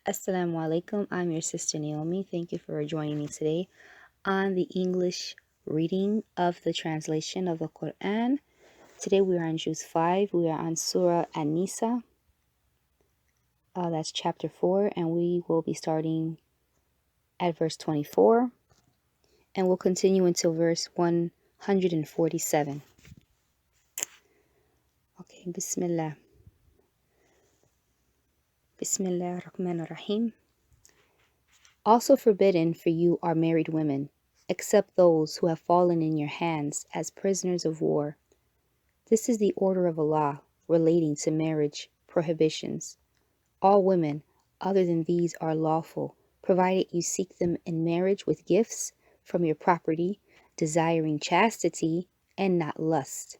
Asalaamu Alaykum. I'm your sister Naomi. Thank you for joining me today on the English reading of the translation of the Quran. Today we are on Juz 5. We are on Surah An-Nisa. That's chapter 4, and we will be starting at verse 24, and we'll continue until verse 147. Okay, Bismillah. Bismillah ar-Rahman ar-Rahim. Also forbidden for you are married women, except those who have fallen in your hands as prisoners of war. This is the order of Allah relating to marriage prohibitions. All women other than these are lawful, provided you seek them in marriage with gifts from your property, desiring chastity and not lust.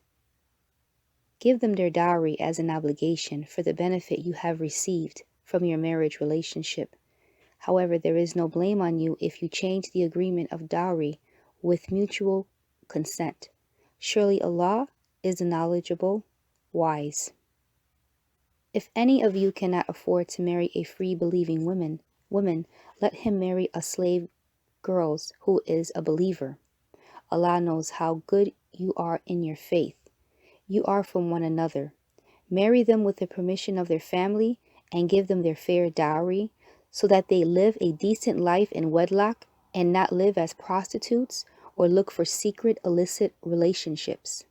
Give them their dowry as an obligation for the benefit you have received from your marriage relationship. However, there is no blame on you if you change the agreement of dowry with mutual consent. Surely Allah is the knowledgeable, wise. If any of you cannot afford to marry a free believing woman, let him marry a slave girl who is a believer. Allah knows how good you are in your faith. You are from one another. Marry them with the permission of their family and give them their fair dowry, so that they live a decent life in wedlock and not live as prostitutes or look for secret illicit relationships.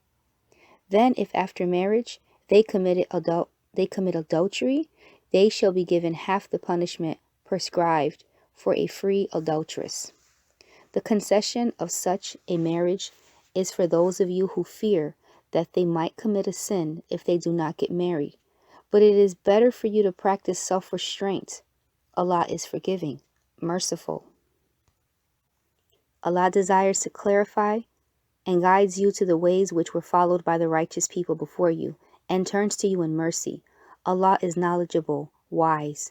Then if after marriage they commit adultery, they shall be given half the punishment prescribed for a free adulteress. The concession of such a marriage is for those of you who fear that they might commit a sin if they do not get married. But it is better for you to practice self-restraint. Allah is forgiving, merciful. Allah desires to clarify and guides you to the ways which were followed by the righteous people before you, and turns to you in mercy. Allah is knowledgeable, wise.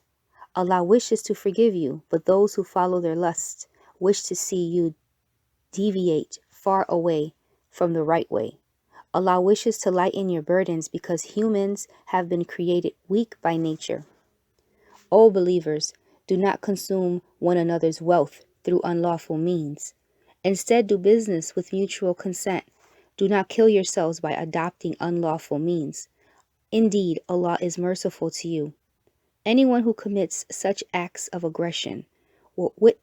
Allah wishes to forgive you, but those who follow their lusts wish to see you deviate far away from the right way. Allah wishes to lighten your burdens because humans have been created weak by nature. O believers, do not consume one another's wealth through unlawful means. Instead, do business with mutual consent. Do not kill yourselves by adopting unlawful means. Indeed, Allah is merciful to you. Anyone who commits such acts of aggression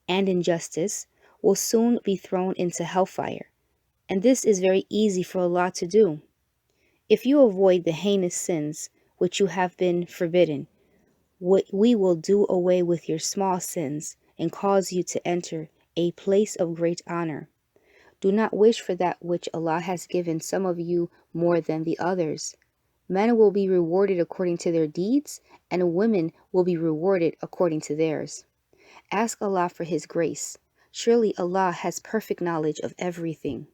and injustice will soon be thrown into hellfire. And this is very easy for Allah to do. If you avoid the heinous sins which you have been forbidden, we will do away with your small sins and cause you to enter a place of great honor. Do not wish for that which Allah has given some of you more than the others. Men will be rewarded according to their deeds, and women will be rewarded according to theirs. Ask Allah for His grace. Surely Allah has perfect knowledge of everything.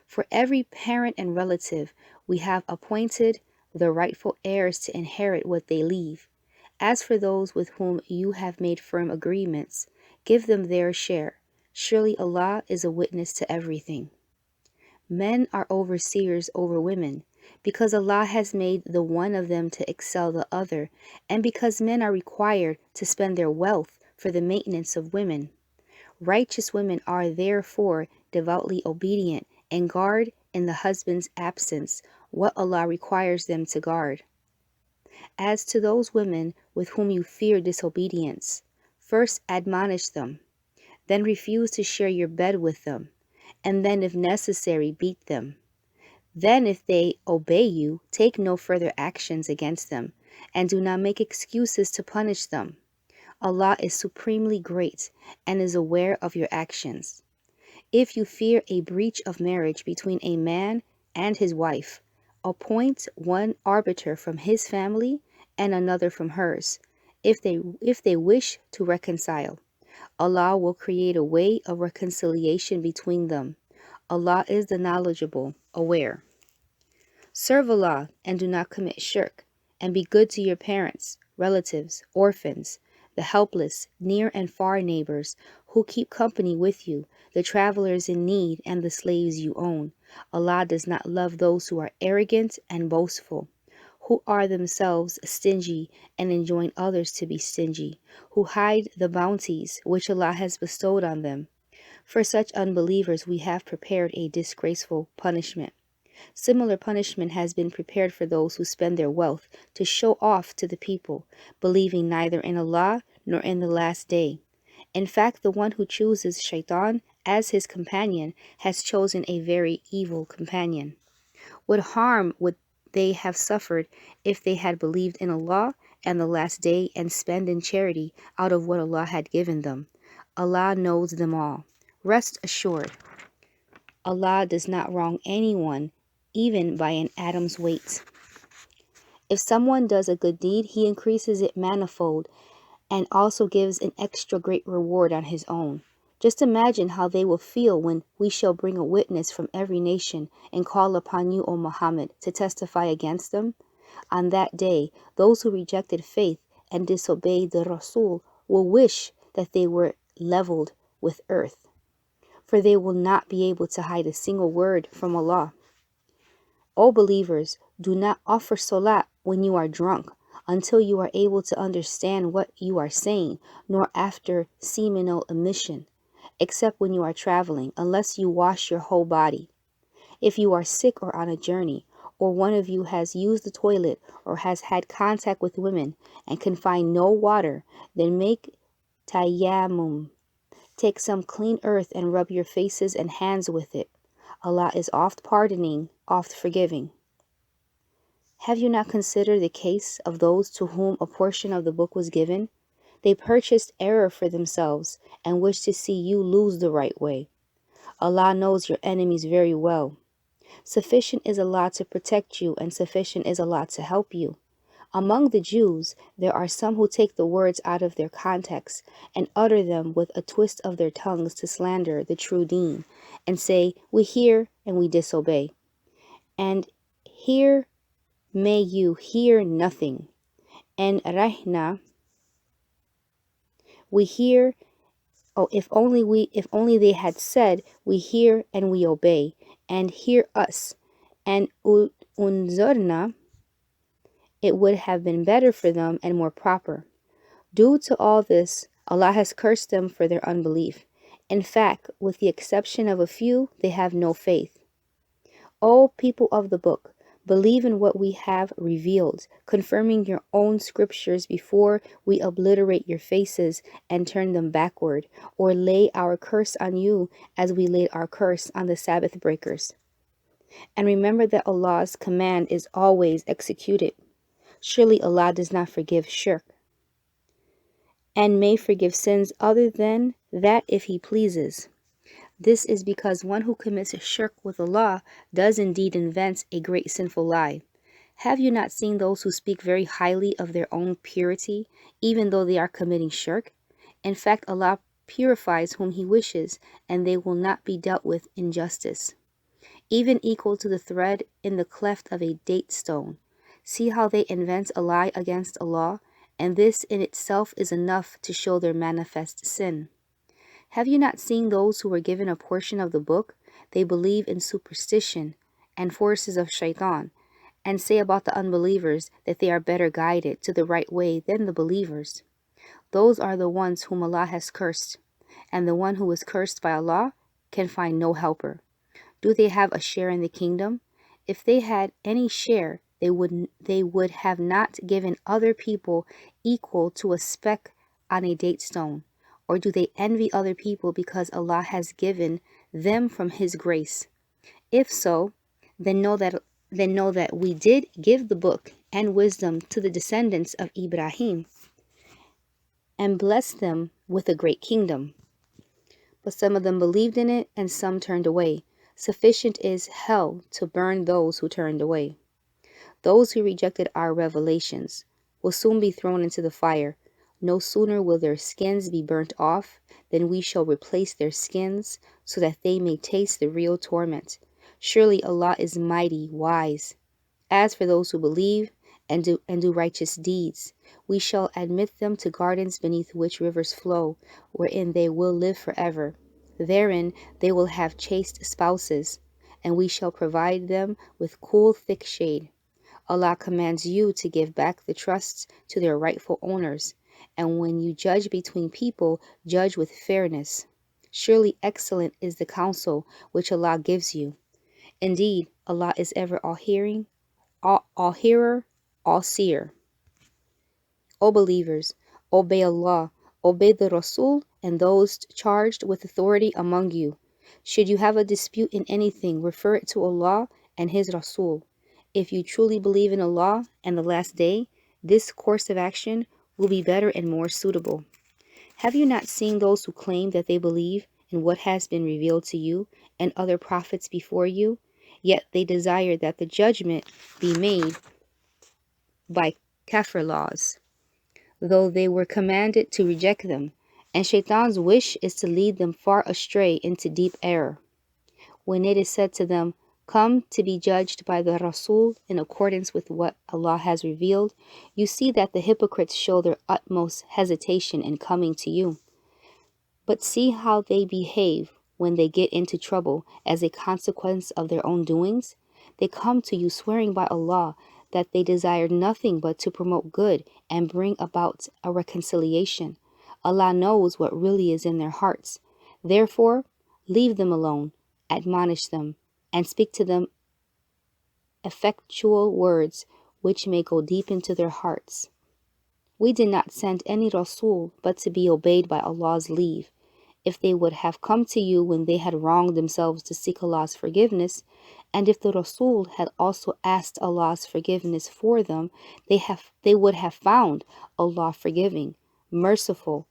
For every parent and relative, we have appointed the rightful heirs to inherit what they leave. As for those with whom you have made firm agreements, give them their share. Surely Allah is a witness to everything. Men are overseers over women, because Allah has made the one of them to excel the other, and because men are required to spend their wealth for the maintenance of women. Righteous women are therefore devoutly obedient and guard in the husband's absence what Allah requires them to guard. As to those women with whom you fear disobedience, first admonish them, then refuse to share your bed with them, and then if necessary beat them. Then if they obey you, take no further actions against them, and do not make excuses to punish them. Allah is supremely great and is aware of your actions. If you fear a breach of marriage between a man and his wife, appoint one arbiter from his family and another from hers, if they wish to reconcile. Allah will create a way of reconciliation between them. Allah is the knowledgeable, aware. Serve Allah and do not commit shirk, and be good to your parents, relatives, orphans, the helpless, near and far neighbors who keep company with you, the travelers in need, and the slaves you own. Allah does not love those who are arrogant and boastful, who are themselves stingy and enjoin others to be stingy, who hide the bounties which Allah has bestowed on them. For such unbelievers we have prepared a disgraceful punishment. Similar punishment has been prepared for those who spend their wealth to show off to the people, believing neither in Allah nor in the last day. In fact, the one who chooses shaitan as his companion has chosen a very evil companion. What harm would they have suffered if they had believed in Allah and the last day and spent in charity out of what Allah had given them? Allah knows them all. Rest assured, Allah does not wrong anyone, even by an atom's weight. If someone does a good deed, he increases it manifold and also gives an extra great reward on his own. Just imagine how they will feel when we shall bring a witness from every nation and call upon you, O Muhammad, to testify against them. On that day, those who rejected faith and disobeyed the Rasul will wish that they were leveled with earth, for they will not be able to hide a single word from Allah. O believers, do not offer salat when you are drunk, until you are able to understand what you are saying, nor after seminal emission, except when you are traveling, unless you wash your whole body. If you are sick or on a journey, or one of you has used the toilet or has had contact with women and can find no water, then make tayammum. Take some clean earth and rub your faces and hands with it. Allah is oft pardoning, oft forgiving. Have you not considered the case of those to whom a portion of the book was given? They purchased error for themselves and wished to see you lose the right way. Allah knows your enemies very well. Sufficient is Allah to protect you, and sufficient is Allah to help you. Among the Jews, there are some who take the words out of their context and utter them with a twist of their tongues to slander the true deen, and say, we hear and we disobey. And here may you hear nothing. And rahna, we hear, if only they had said, we hear and we obey, and hear us. And unzurna, it would have been better for them and more proper. Due to all this, Allah has cursed them for their unbelief. In fact, with the exception of a few, they have no faith. O people of the book, believe in what we have revealed, confirming your own scriptures before we obliterate your faces and turn them backward, or lay our curse on you as we laid our curse on the Sabbath breakers. And remember that Allah's command is always executed. Surely Allah does not forgive shirk, and may forgive sins other than that if He pleases. This is because one who commits a shirk with Allah does indeed invent a great sinful lie. Have you not seen those who speak very highly of their own purity, even though they are committing shirk? In fact, Allah purifies whom He wishes, and they will not be dealt with injustice. Even equal to the thread in the cleft of a date stone. See how they invent a lie against Allah, and this in itself is enough to show their manifest sin. Have you not seen those who were given a portion of the book? They believe in superstition and forces of shaitan, and say about the unbelievers that they are better guided to the right way than the believers. Those are the ones whom Allah has cursed, and the one who is cursed by Allah can find no helper. Do they have a share in the kingdom? If they had any share, they would have not given other people equal to a speck on a date stone. Or do they envy other people because Allah has given them from His grace? If so, then know that we did give the book and wisdom to the descendants of Ibrahim and blessed them with a great kingdom. But some of them believed in it and some turned away. Sufficient is hell to burn those who turned away. Those who rejected our revelations will soon be thrown into the fire. No sooner will their skins be burnt off than we shall replace their skins so that they may taste the real torment. Surely Allah is mighty, wise. As for those who believe and do righteous deeds, we shall admit them to gardens beneath which rivers flow, wherein they will live forever. Therein they will have chaste spouses, and we shall provide them with cool, thick shade. Allah commands you to give back the trusts to their rightful owners, and when you judge between people, judge with fairness. Surely excellent is the counsel which Allah gives you. Indeed, Allah is ever all-hearing, all-hearer, all-seer. O believers, obey Allah, obey the Rasul and those charged with authority among you. Should you have a dispute in anything, refer it to Allah and His Rasul. If you truly believe in Allah and the last day, this course of action will be better and more suitable. Have you not seen those who claim that they believe in what has been revealed to you and other prophets before you, yet they desire that the judgment be made by kafir laws, though they were commanded to reject them, and Shaitan's wish is to lead them far astray into deep error. When it is said to them, "Come to be judged by the Rasul in accordance with what Allah has revealed," you see that the hypocrites show their utmost hesitation in coming to you. But see how they behave when they get into trouble as a consequence of their own doings. They come to you swearing by Allah that they desire nothing but to promote good and bring about a reconciliation. Allah knows what really is in their hearts. Therefore, leave them alone, admonish them, and speak to them effectual words which may go deep into their hearts. We did not send any Rasul but to be obeyed by Allah's leave. If they would have come to you when they had wronged themselves to seek Allah's forgiveness, and if the Rasul had also asked Allah's forgiveness for them, they would have found Allah forgiving, merciful.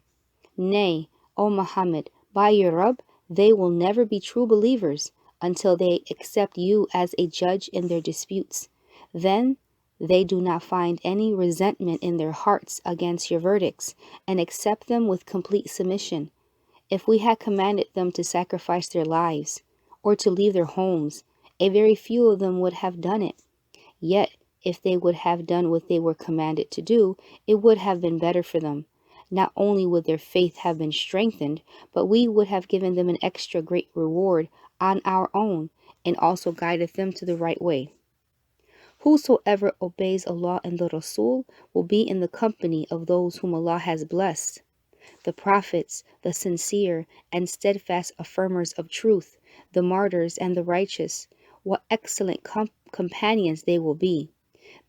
Nay, O Muhammad, by your Rabb, they will never be true believers until they accept you as a judge in their disputes. Then they do not find any resentment in their hearts against your verdicts and accept them with complete submission. If we had commanded them to sacrifice their lives or to leave their homes, a very few of them would have done it. Yet, if they would have done what they were commanded to do, it would have been better for them. Not only would their faith have been strengthened, but we would have given them an extra great reward on our own and also guided them to the right way. Whosoever obeys Allah and the Rasul will be in the company of those whom Allah has blessed, the prophets, the sincere and steadfast affirmers of truth, the martyrs and the righteous. What excellent companions they will be.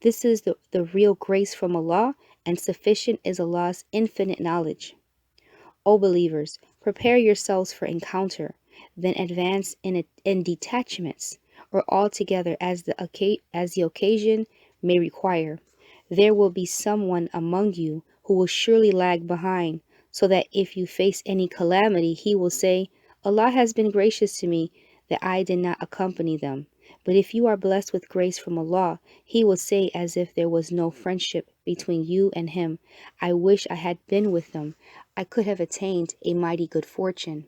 This is the real grace from Allah, and sufficient is Allah's infinite knowledge. O believers, prepare yourselves for encounter, then advance in detachments, or all together as the occasion may require. There will be someone among you who will surely lag behind, so that if you face any calamity, he will say, "Allah has been gracious to me that I did not accompany them." But if you are blessed with grace from Allah, he will say as if there was no friendship between you and him, "I wish I had been with them. I could have attained a mighty good fortune."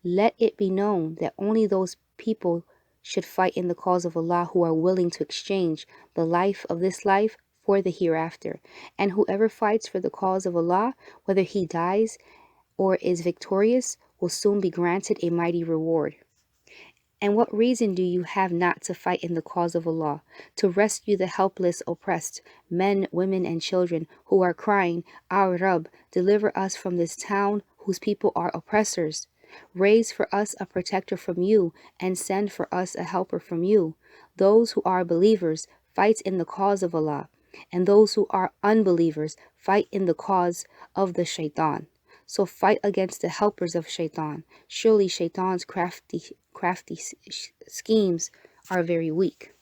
Let it be known that only those people should fight in the cause of Allah who are willing to exchange the life of this life for the hereafter. And whoever fights for the cause of Allah, whether he dies or is victorious, will soon be granted a mighty reward. And what reason do you have not to fight in the cause of Allah, to rescue the helpless, oppressed, men, women, and children who are crying, "Our Rabb, deliver us from this town whose people are oppressors. Raise for us a protector from you, and send for us a helper from you." Those who are believers fight in the cause of Allah, and those who are unbelievers fight in the cause of the shaitan. So fight against the helpers of shaitan. Surely shaitan's crafty schemes are very weak.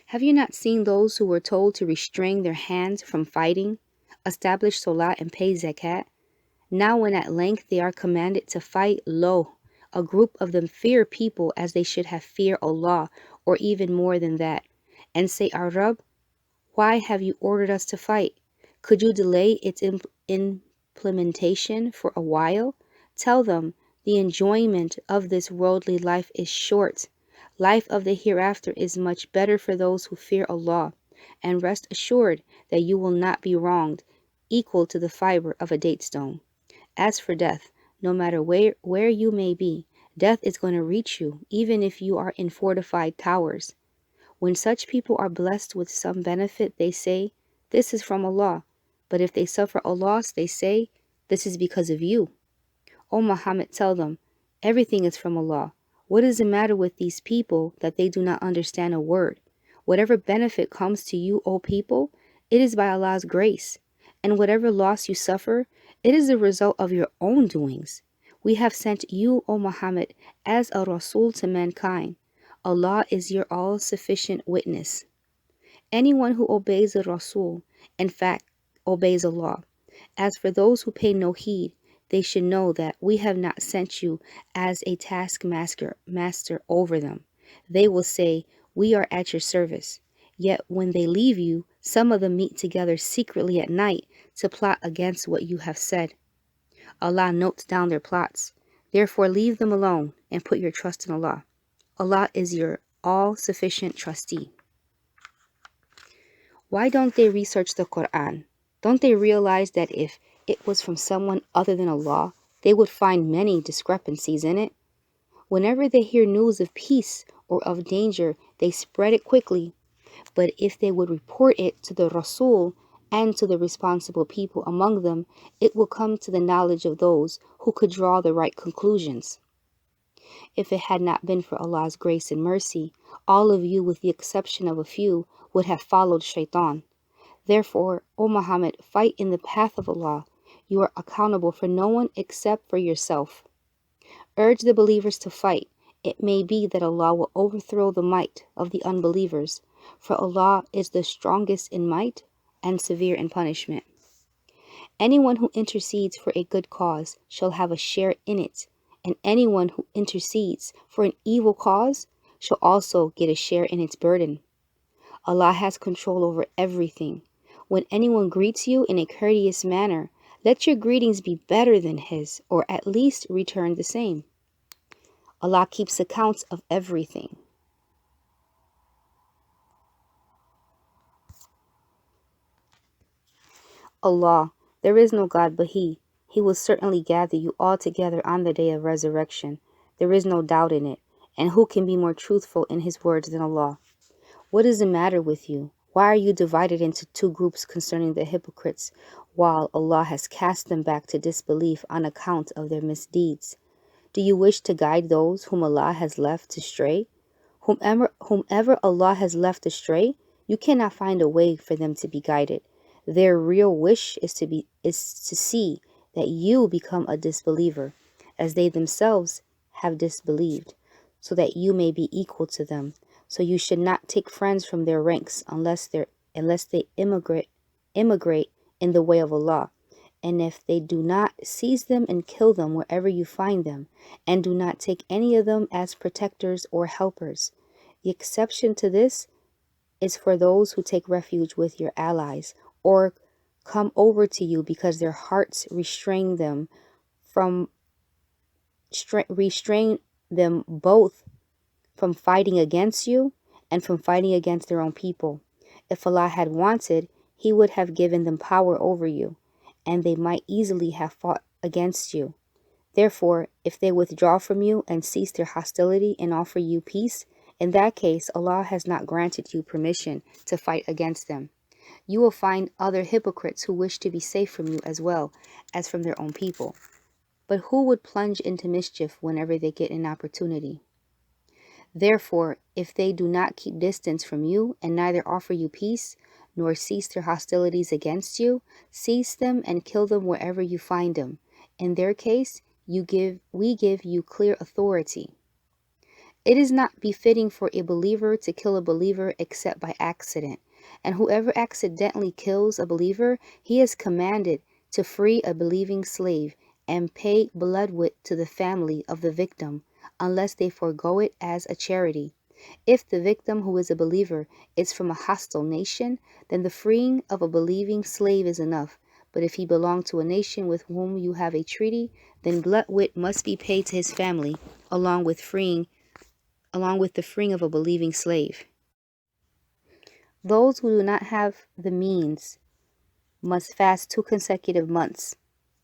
Have you not seen those who were told to restrain their hands from fighting, establish salah and pay zakat? Now when at length they are commanded to fight, lo, a group of them fear people as they should have feared Allah, or even more than that, and say, "Our Rabb, why have you ordered us to fight? Could you delay its implementation for a while?" Tell them, the enjoyment of this worldly life is short. Life of the hereafter is much better for those who fear Allah, and rest assured that you will not be wronged, equal to the fiber of a date stone. As for death, no matter where you may be, death is going to reach you, even if you are in fortified towers. When such people are blessed with some benefit, they say, "This is from Allah." But if they suffer a loss, they say, "This is because of you." O Muhammad, tell them, everything is from Allah. What is the matter with these people that they do not understand a word? Whatever benefit comes to you, O people, it is by Allah's grace. And whatever loss you suffer, it is the result of your own doings. We have sent you, O Muhammad, as a Rasul to mankind. Allah is your all-sufficient witness. Anyone who obeys the Rasul, in fact, obeys Allah. As for those who pay no heed, they should know that we have not sent you as a taskmaster over them. They will say, "We are at your service." Yet when they leave you, some of them meet together secretly at night to plot against what you have said. Allah notes down their plots. Therefore leave them alone and put your trust in Allah. Allah is your all-sufficient trustee. Why don't they research the Quran? Don't they realize that if it was from someone other than Allah, they would find many discrepancies in it? Whenever they hear news of peace or of danger, they spread it quickly. But if they would report it to the Rasul and to the responsible people among them, it will come to the knowledge of those who could draw the right conclusions. If it had not been for Allah's grace and mercy, all of you, with the exception of a few, would have followed Shaitan. Therefore, O Muhammad, fight in the path of Allah. You are accountable for no one except for yourself. Urge the believers to fight. It may be that Allah will overthrow the might of the unbelievers, for Allah is the strongest in might and severe in punishment. Anyone who intercedes for a good cause shall have a share in it, and anyone who intercedes for an evil cause shall also get a share in its burden. Allah has control over everything. When anyone greets you in a courteous manner, let your greetings be better than his, or at least return the same. Allah keeps accounts of everything. Allah, there is no God but He. He will certainly gather you all together on the day of resurrection. There is no doubt in it. And who can be more truthful in his words than Allah? What is the matter with you? Why are you divided into two groups concerning the hypocrites, while Allah has cast them back to disbelief on account of their misdeeds? Do you wish to guide those whom Allah has left astray? Whomever Allah has left astray, you cannot find a way for them to be guided. Their real wish is to see that you become a disbeliever, as they themselves have disbelieved, so that you may be equal to them. So you should not take friends from their ranks unless they immigrate in the way of Allah. And if they do not, seize them and kill them wherever you find them, and do not take any of them as protectors or helpers. The exception to this is for those who take refuge with your allies, or come over to you because their hearts restrain them both from fighting against you and from fighting against their own people. If Allah had wanted, He would have given them power over you, and they might easily have fought against you. Therefore, if they withdraw from you and cease their hostility and offer you peace, in that case Allah has not granted you permission to fight against them. You will find other hypocrites who wish to be safe from you as well as from their own people. But who would plunge into mischief whenever they get an opportunity? Therefore, if they do not keep distance from you and neither offer you peace, nor cease their hostilities against you, seize them and kill them wherever you find them. In their case, we give you clear authority. It is not befitting for a believer to kill a believer except by accident. And whoever accidentally kills a believer, he is commanded to free a believing slave and pay bloodwit to the family of the victim, unless they forego it as a charity. If the victim, who is a believer, is from a hostile nation, then the freeing of a believing slave is enough. But if he belong to a nation with whom you have a treaty, then bloodwit must be paid to his family, along with the freeing of a believing slave. Those who do not have the means must fast 2 consecutive months,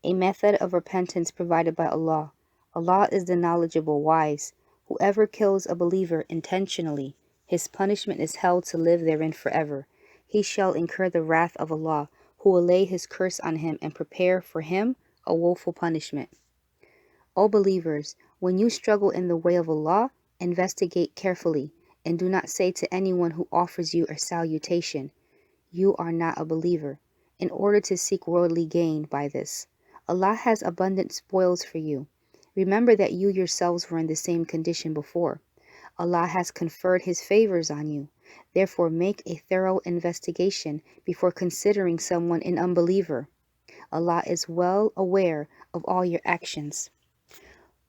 a method of repentance provided by Allah. Allah is the knowledgeable, wise. Whoever kills a believer intentionally, His punishment is held to live therein forever. He shall incur the wrath of Allah, who will lay his curse on him and prepare for him a woeful punishment. O believers, when you struggle in the way of Allah, investigate carefully, and do not say to anyone who offers you a salutation, "You are not a believer," in order to seek worldly gain by this. Allah has abundant spoils for you. Remember that you yourselves were in the same condition before. Allah has conferred his favors on you. Therefore make a thorough investigation before considering someone an unbeliever. Allah is well aware of all your actions.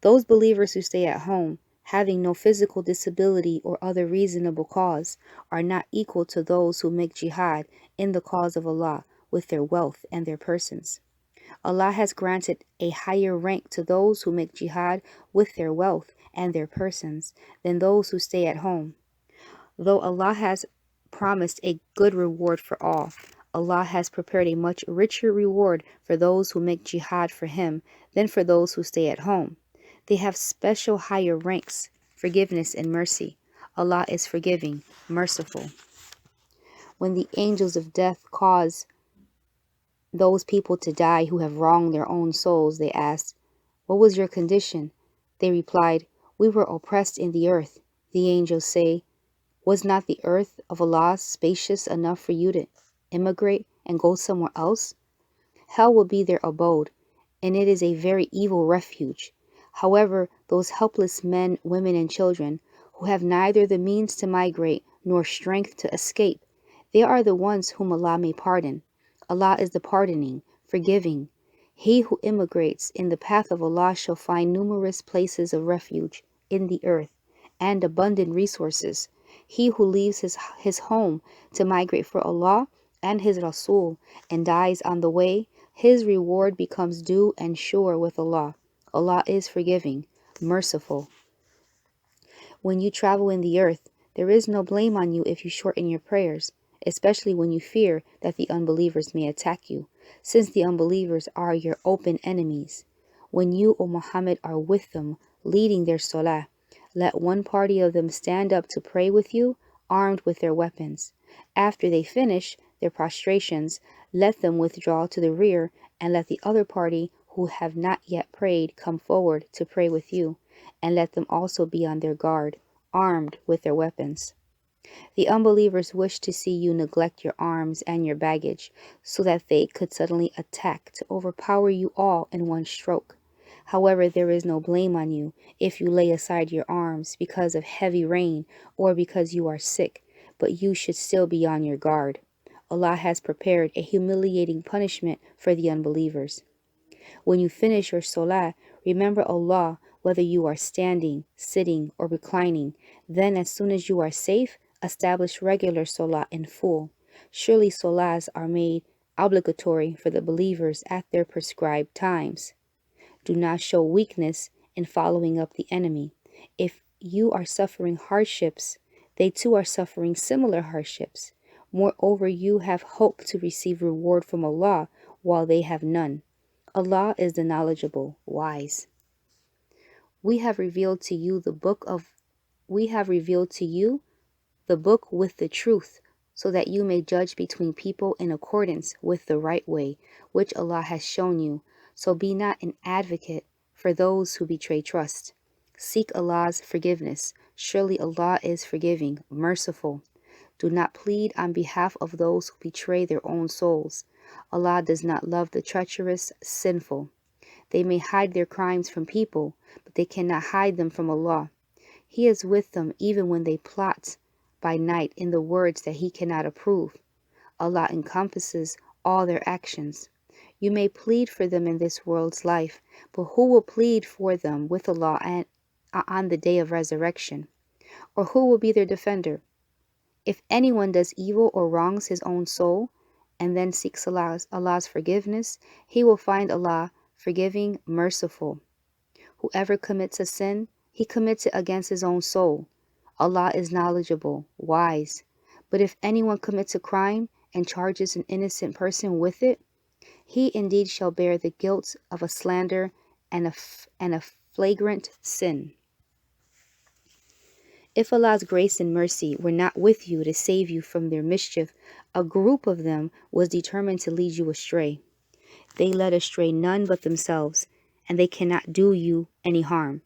Those believers who stay at home, having no physical disability or other reasonable cause, are not equal to those who make jihad in the cause of Allah with their wealth and their persons. Allah has granted a higher rank to those who make jihad with their wealth and their persons than those who stay at home. Though Allah has promised a good reward for all, Allah has prepared a much richer reward for those who make jihad for Him than for those who stay at home. They have special higher ranks, forgiveness and mercy. Allah is forgiving, merciful. When the angels of death cause those people to die who have wronged their own souls, they asked, "What was your condition?" They replied, "We were oppressed in the earth." The angels say, "Was not the earth of Allah spacious enough for you to immigrate and go somewhere else?" Hell will be their abode, and it is a very evil refuge. However, those helpless men, women, and children, who have neither the means to migrate nor strength to escape, they are the ones whom Allah may pardon. Allah is the pardoning, forgiving. He who immigrates in the path of Allah shall find numerous places of refuge in the earth and abundant resources. He who leaves his home to migrate for Allah and His Rasul and dies on the way, his reward becomes due and sure with Allah. Allah is forgiving, merciful. When you travel in the earth, there is no blame on you if you shorten your prayers, especially when you fear that the unbelievers may attack you, since the unbelievers are your open enemies. When you, O Muhammad, are with them, leading their salah, let one party of them stand up to pray with you, armed with their weapons. After they finish their prostrations, let them withdraw to the rear, and let the other party who have not yet prayed come forward to pray with you, and let them also be on their guard, armed with their weapons. The unbelievers wish to see you neglect your arms and your baggage, so that they could suddenly attack to overpower you all in one stroke. However, there is no blame on you if you lay aside your arms because of heavy rain or because you are sick, but you should still be on your guard. Allah has prepared a humiliating punishment for the unbelievers. When you finish your salah, remember Allah whether you are standing, sitting, or reclining. Then as soon as you are safe, establish regular salah in full. Surely salahs are made obligatory for the believers at their prescribed times. Do not show weakness in following up the enemy. If you are suffering hardships, they too are suffering similar hardships. Moreover, you have hope to receive reward from Allah while they have none. Allah is the knowledgeable, wise. We have revealed to you the book with the truth, so that you may judge between people in accordance with the right way, which Allah has shown you. So be not an advocate for those who betray trust. Seek Allah's forgiveness. Surely Allah is forgiving, merciful. Do not plead on behalf of those who betray their own souls. Allah does not love the treacherous, sinful. They may hide their crimes from people, but they cannot hide them from Allah. He is with them even when they plot by night in the words that He cannot approve. Allah encompasses all their actions. You may plead for them in this world's life, but who will plead for them with Allah and on the day of resurrection? Or who will be their defender? If anyone does evil or wrongs his own soul, and then seeks Allah's forgiveness, he will find Allah forgiving, merciful. Whoever commits a sin, he commits it against his own soul. Allah is knowledgeable, wise. But if anyone commits a crime and charges an innocent person with it, he indeed shall bear the guilt of a slander and a flagrant sin. If Allah's grace and mercy were not with you to save you from their mischief, a group of them was determined to lead you astray. They led astray none but themselves, and they cannot do you any harm.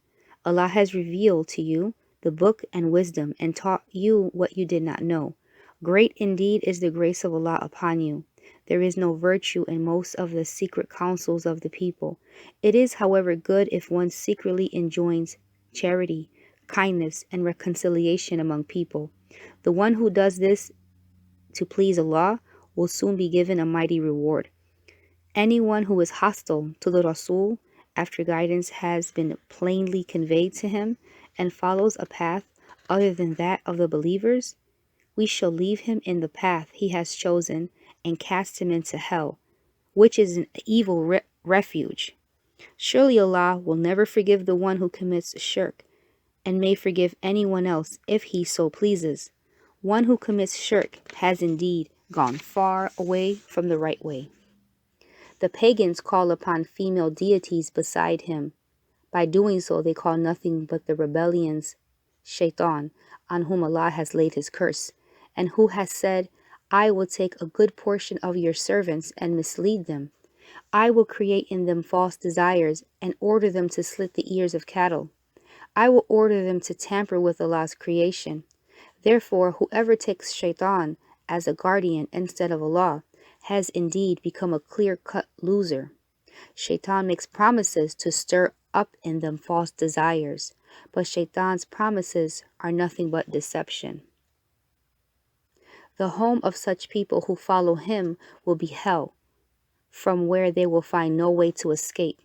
Allah has revealed to you the book and wisdom and taught you what you did not know. Great indeed is the grace of Allah upon you. There is no virtue in most of the secret counsels of the people. It is, however, good if one secretly enjoins charity, kindness, and reconciliation among people. The one who does this to please Allah will soon be given a mighty reward. Anyone who is hostile to the Rasul after guidance has been plainly conveyed to him and follows a path other than that of the believers, we shall leave him in the path he has chosen and cast him into hell, which is an evil refuge. Surely Allah will never forgive the one who commits shirk, and may forgive anyone else if he so pleases. One who commits shirk has indeed gone far away from the right way. The pagans call upon female deities beside him. By doing so, they call nothing but the rebellion's shaitan, on whom Allah has laid his curse, and who has said, I will take a good portion of your servants and mislead them. I will create in them false desires and order them to slit the ears of cattle. I will order them to tamper with Allah's creation. Therefore, whoever takes shaitan as a guardian instead of Allah has indeed become a clear-cut loser. Shaitan makes promises to stir up in them false desires, but shaitan's promises are nothing but deception. The home of such people who follow him will be hell, from where they will find no way to escape.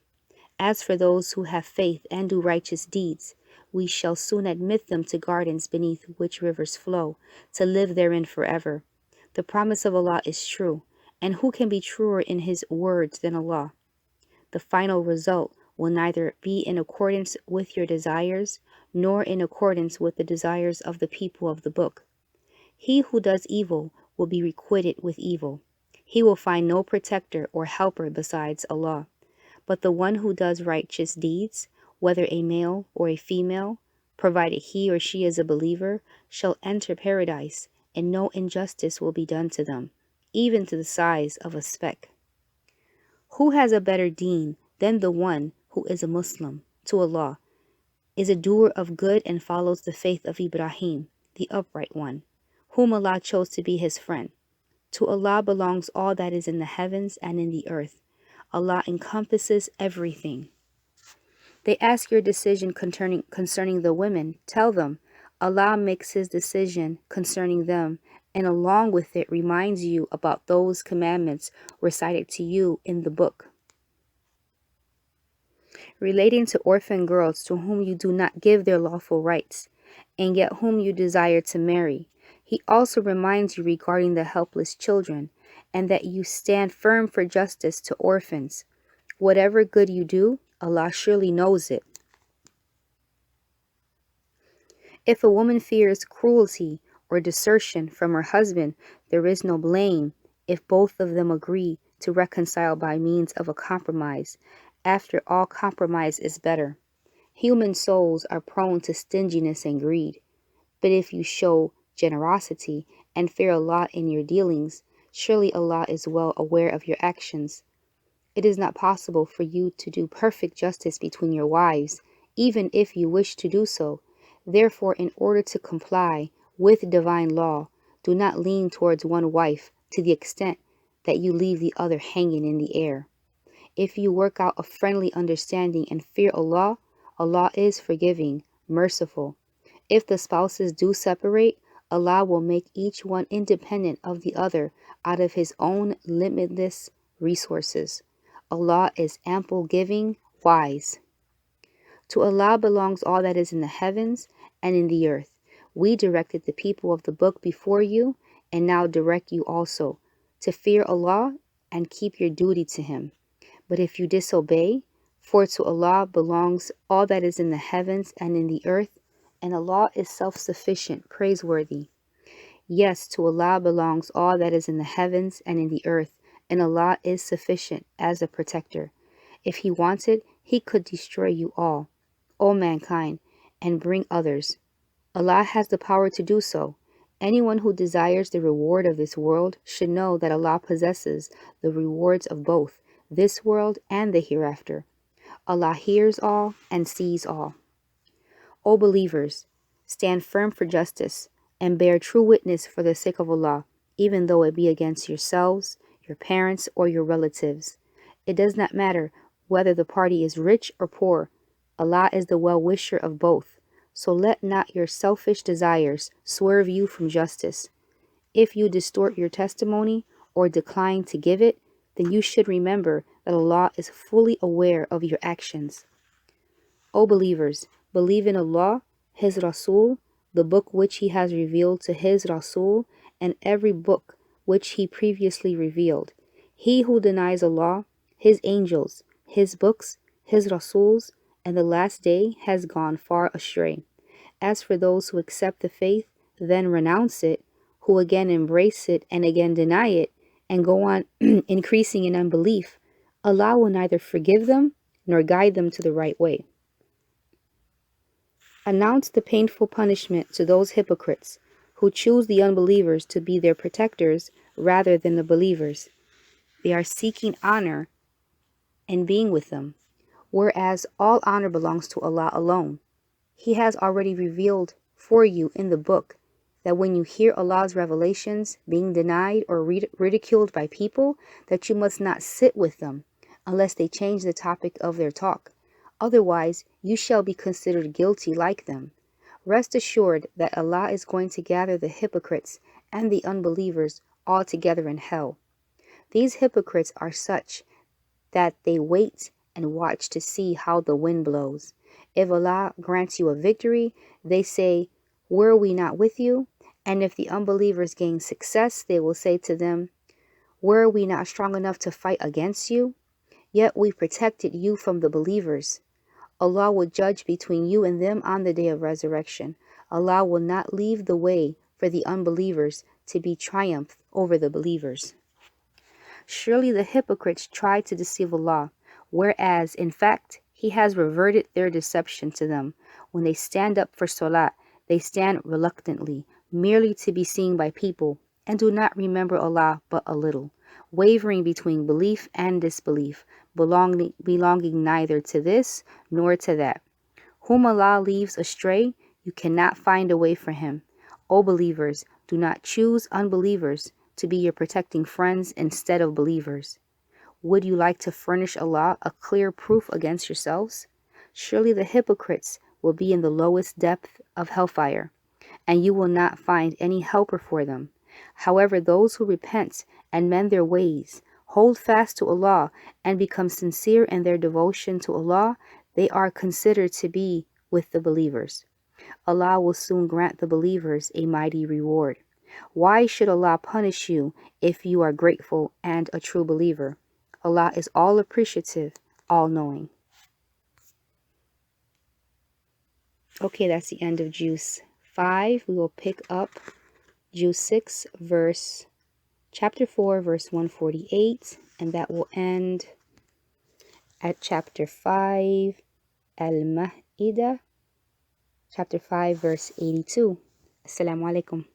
As for those who have faith and do righteous deeds, we shall soon admit them to gardens beneath which rivers flow, to live therein forever. The promise of Allah is true, and who can be truer in his words than Allah? The final result will neither be in accordance with your desires, nor in accordance with the desires of the people of the book. He who does evil will be requited with evil. He will find no protector or helper besides Allah. But the one who does righteous deeds, whether a male or a female, provided he or she is a believer, shall enter paradise, and no injustice will be done to them, even to the size of a speck. Who has a better deen than the one who is a Muslim to Allah, is a doer of good and follows the faith of Ibrahim, the upright one, whom Allah chose to be his friend? To Allah belongs all that is in the heavens and in the earth. Allah encompasses everything. They ask your decision concerning the women. Tell them, Allah makes his decision concerning them, and along with it reminds you about those commandments recited to you in the book, relating to orphan girls to whom you do not give their lawful rights, and yet whom you desire to marry. He also reminds you regarding the helpless children, and that you stand firm for justice to orphans. Whatever good you do, Allah surely knows it. If a woman fears cruelty or desertion from her husband, there is no blame if both of them agree to reconcile by means of a compromise. After all, compromise is better. Human souls are prone to stinginess and greed, but if you show generosity and fear Allah in your dealings, surely Allah is well aware of your actions. It is not possible for you to do perfect justice between your wives, even if you wish to do so. Therefore, in order to comply with divine law, do not lean towards one wife to the extent that you leave the other hanging in the air. If you work out a friendly understanding and fear Allah, Allah is forgiving, merciful. If the spouses do separate, Allah will make each one independent of the other out of his own limitless resources. Allah is ample giving, wise. To Allah belongs all that is in the heavens and in the earth. We directed the people of the book before you, and now direct you also, to fear Allah and keep your duty to him. But if you disobey, for to Allah belongs all that is in the heavens and in the earth, and Allah is self-sufficient, praiseworthy. Yes, to Allah belongs all that is in the heavens and in the earth, and Allah is sufficient as a protector. If he wanted, he could destroy you all, O mankind, and bring others. Allah has the power to do so. Anyone who desires the reward of this world should know that Allah possesses the rewards of both this world and the hereafter. Allah hears all and sees all. O believers, stand firm for justice and bear true witness for the sake of Allah, even though it be against yourselves, your parents, or your relatives. It does not matter whether the party is rich or poor. Allah is the well-wisher of both. So let not your selfish desires swerve you from justice. If you distort your testimony or decline to give it, then you should remember that Allah is fully aware of your actions. O believers, believe in Allah, His Rasul, the book which He has revealed to His Rasul, and every book which He previously revealed. He who denies Allah, His angels, His books, His Rasuls, and the last day has gone far astray. As for those who accept the faith, then renounce it, who again embrace it and again deny it, and go on increasing in unbelief, Allah will neither forgive them nor guide them to the right way. Announce the painful punishment to those hypocrites who choose the unbelievers to be their protectors rather than the believers. They are seeking honor in being with them, whereas all honor belongs to Allah alone. He has already revealed for you in the book that when you hear Allah's revelations being denied or ridiculed by people, that you must not sit with them unless they change the topic of their talk. Otherwise, you shall be considered guilty like them. Rest assured that Allah is going to gather the hypocrites and the unbelievers all together in hell. These hypocrites are such that they wait and watch to see how the wind blows. If Allah grants you a victory, they say, "Were we not with you?" And if the unbelievers gain success, they will say to them, "Were we not strong enough to fight against you? Yet we protected you from the believers." Allah will judge between you and them on the day of resurrection. Allah will not leave the way for the unbelievers to be triumphed over the believers. Surely the hypocrites try to deceive Allah, whereas, in fact, He has reverted their deception to them. When they stand up for salat, they stand reluctantly, merely to be seen by people, and do not remember Allah but a little, wavering between belief and disbelief, belonging neither to this nor to that. Whom Allah leaves astray, you cannot find a way for him. O believers, do not choose unbelievers to be your protecting friends instead of believers. Would you like to furnish Allah a clear proof against yourselves? Surely the hypocrites will be in the lowest depth of hellfire, and you will not find any helper for them. However, those who repent and mend their ways, hold fast to Allah, and become sincere in their devotion to Allah, they are considered to be with the believers. Allah will soon grant the believers a mighty reward. Why should Allah punish you if you are grateful and a true believer? Allah is all appreciative, all knowing. Okay, that's the end of Juice 5. We will pick up Juice 6, chapter 4, verse 148, and that will end at chapter 5, Al-Ma'idah, chapter 5, verse 82. Asalaamu Alaykum.